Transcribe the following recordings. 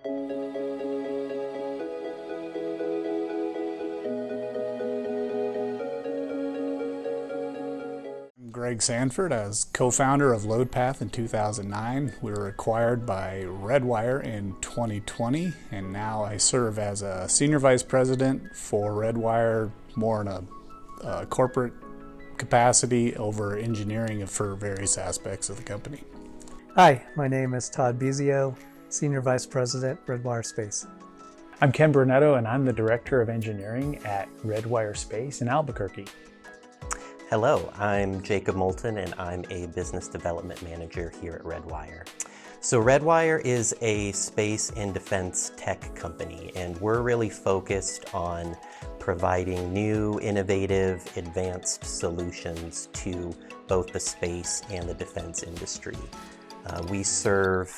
Greg Sanford as co-founder of LoadPath in 2009. We were acquired by Redwire in 2020, and now I serve as a senior vice president for Redwire, more in a corporate capacity over engineering for various aspects of the company. Hi, my name is Todd Bizio, senior vice president, Redwire Space. I'm Ken Brunetto, and I'm the director of engineering at Redwire Space in Albuquerque. Hello, I'm Jacob Moulton, and I'm a business development manager here at Redwire. So Redwire is a space and defense tech company, and we're really focused on providing new, innovative, advanced solutions to both the space and the defense industry. We serve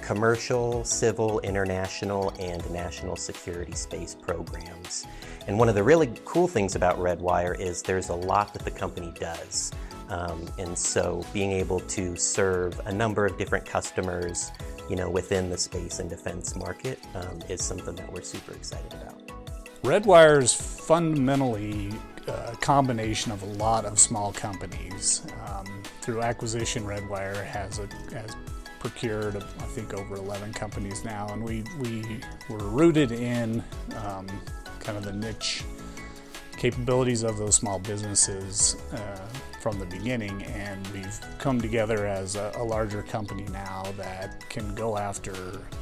commercial, civil, international, and national security space programs. And one of the really cool things about Redwire is there's a lot that the company does. And so being able to serve a number of different customers, within the space and defense market is something that we're super excited about. Redwire is fundamentally a combination of a lot of small companies. Through acquisition, Redwire has procured, I think, over 11 companies now, and we were rooted in kind of the niche capabilities of those small businesses from the beginning, and we've come together as a larger company now that can go after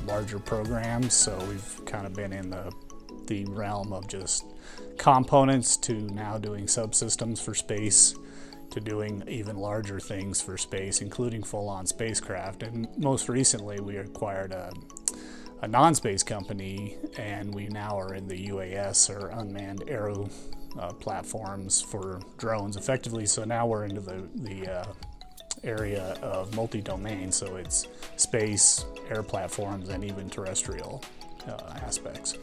larger programs. So we've kind of been in the realm of just components to now doing subsystems for space, to doing even larger things for space, including full-on spacecraft. And most recently, we acquired a non-space company, and we now are in the UAS, or unmanned aero platforms for drones, effectively. So now we're into the area of multi-domain, so it's space, air platforms, and even terrestrial aspects.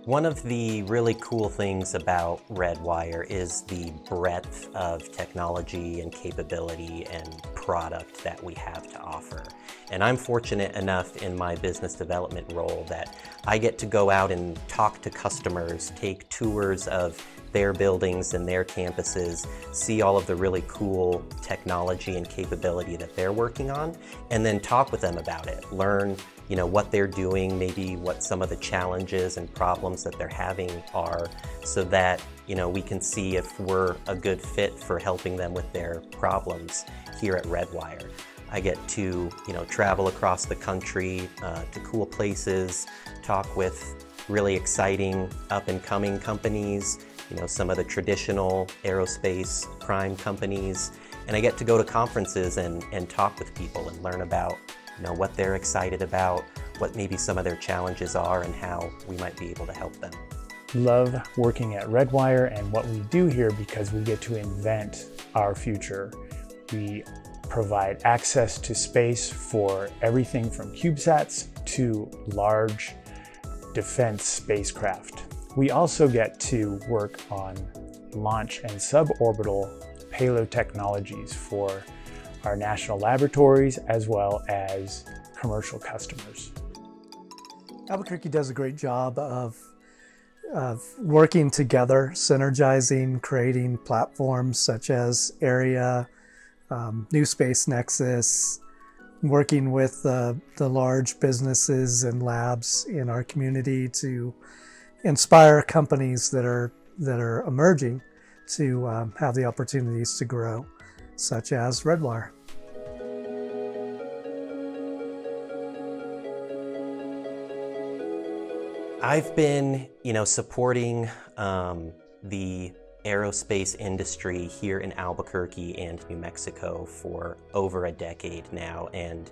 One of the really cool things about Redwire is the breadth of technology and capability and product that we have to offer. And I'm fortunate enough in my business development role that I get to go out and talk to customers, take tours of their buildings and their campuses, see all of the really cool technology and capability that they're working on, and then talk with them about it, learn what they're doing, maybe what some of the challenges and problems that they're having are, so that we can see if we're a good fit for helping them with their problems here at Redwire. I get to travel across the country to cool places, talk with really exciting up-and-coming companies, some of the traditional aerospace prime companies, and I get to go to conferences and talk with people and learn about what they're excited about, what maybe some of their challenges are, and how we might be able to help them. Love working at Redwire and what we do here because we get to invent our future. We provide access to space for everything from CubeSats to large defense spacecraft. We also get to work on launch and suborbital payload technologies for our national laboratories as well as commercial customers. Albuquerque does a great job of working together, synergizing, creating platforms such as Area, New Space Nexus, working with the large businesses and labs in our community to inspire companies that are emerging to have the opportunities to grow, such as Redwire. I've been, supporting the aerospace industry here in Albuquerque and New Mexico for over a decade now, and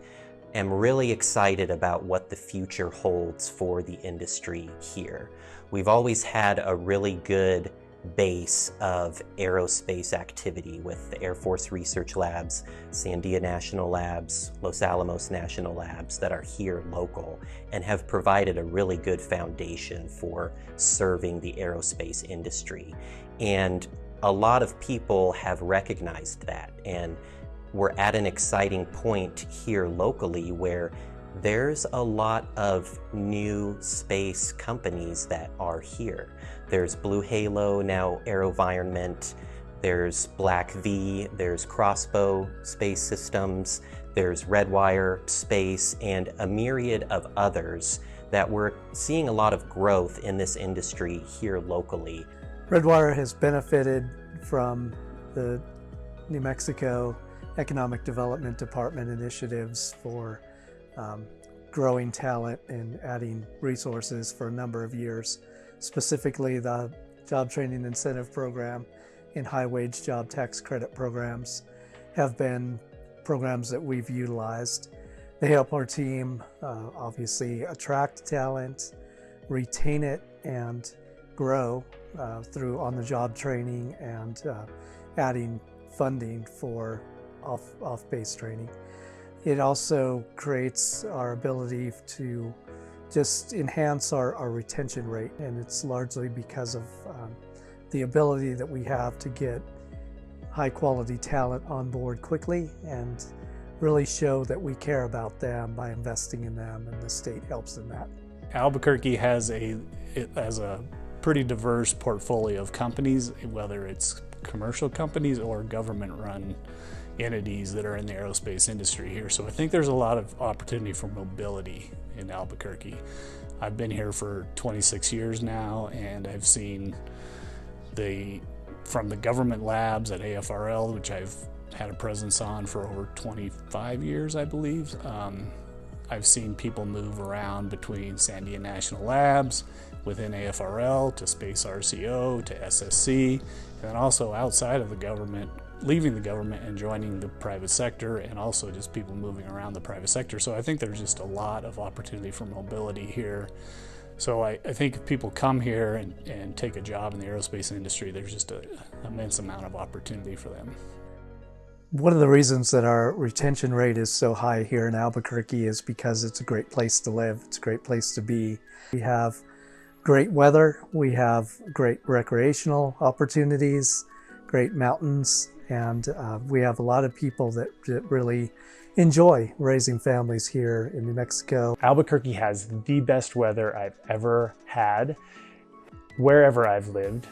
am really excited about what the future holds for the industry here. We've always had a really good base of aerospace activity with the Air Force Research Labs, Sandia National Labs, Los Alamos National Labs that are here local and have provided a really good foundation for serving the aerospace industry. And a lot of people have recognized that, and we're at an exciting point here locally where there's a lot of new space companies that are here. There's Blue Halo, now AeroVironment, there's Black V, there's Crossbow Space Systems, there's Redwire Space, and a myriad of others that we're seeing a lot of growth in this industry here locally. Redwire has benefited from the New Mexico Economic Development Department initiatives for growing talent and adding resources for a number of years. Specifically, the Job Training Incentive Program and High Wage Job Tax Credit programs have been programs that we've utilized. They help our team obviously attract talent, retain it, and grow through on-the-job training and adding funding for off-base training. It also creates our ability to just enhance our retention rate, and it's largely because of the ability that we have to get high-quality talent on board quickly and really show that we care about them by investing in them, and the state helps in that. Albuquerque has a pretty diverse portfolio of companies, whether it's commercial companies or government-run entities that are in the aerospace industry here. So I think there's a lot of opportunity for mobility in Albuquerque. I've been here for 26 years now, and I've seen from the government labs at AFRL, which I've had a presence on for over 25 years, I believe. I've seen people move around between Sandia National Labs, within AFRL, to Space RCO, to SSC, and then also outside of the government, leaving the government and joining the private sector, and also just people moving around the private sector. So I think there's just a lot of opportunity for mobility here. So I think if people come here and take a job in the aerospace industry, there's just an immense amount of opportunity for them. One of the reasons that our retention rate is so high here in Albuquerque is because it's a great place to live. It's a great place to be. We have great weather, we have great recreational opportunities, great mountains, and we have a lot of people that really enjoy raising families here in New Mexico. Albuquerque has the best weather I've ever had, wherever I've lived,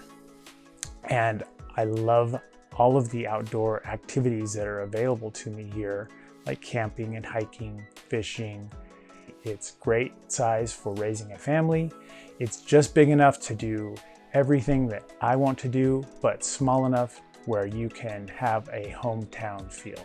and I love all of the outdoor activities that are available to me here, like camping and hiking, fishing. It's great size for raising a family. It's just big enough to do everything that I want to do, but small enough where you can have a hometown feel.